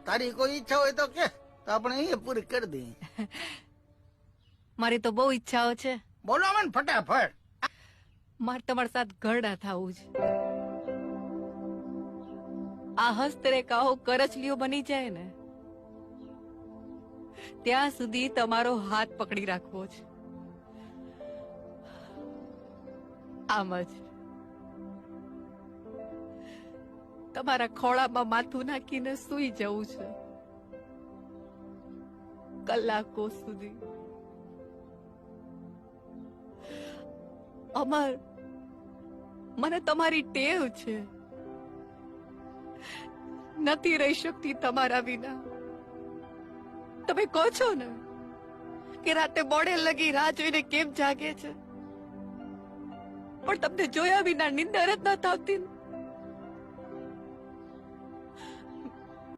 તારી કોઈ ઈચ્છા હોય તો કે, તો આપણે અહીંયા પૂરી કરી દઈએ. મારી તો બહુ ઈચ્છાઓ છે. બોલો મને ફટાફટ. મારે તમારી સાથે ઘરડા થવું છે. આ હસ્તરેખાઓ કરચલીઓ બની જાય ને ત્યાં સુધી તમારો હાથ પકડી રાખવો છે. આમ જ તમારા ખોળામાં માથું નાખીને સૂઈ જવું છે કલાકો સુધી. અમર, મને તમારી ટેવ છે. નથી રહી શકતી તમારા વિના. તમે કહો છો ને કે રાતે મોડે લગી રાહ જોઈને કેમ જાગે છે, પણ તમને જોયા વિના નિંદર જ નથી આવતી.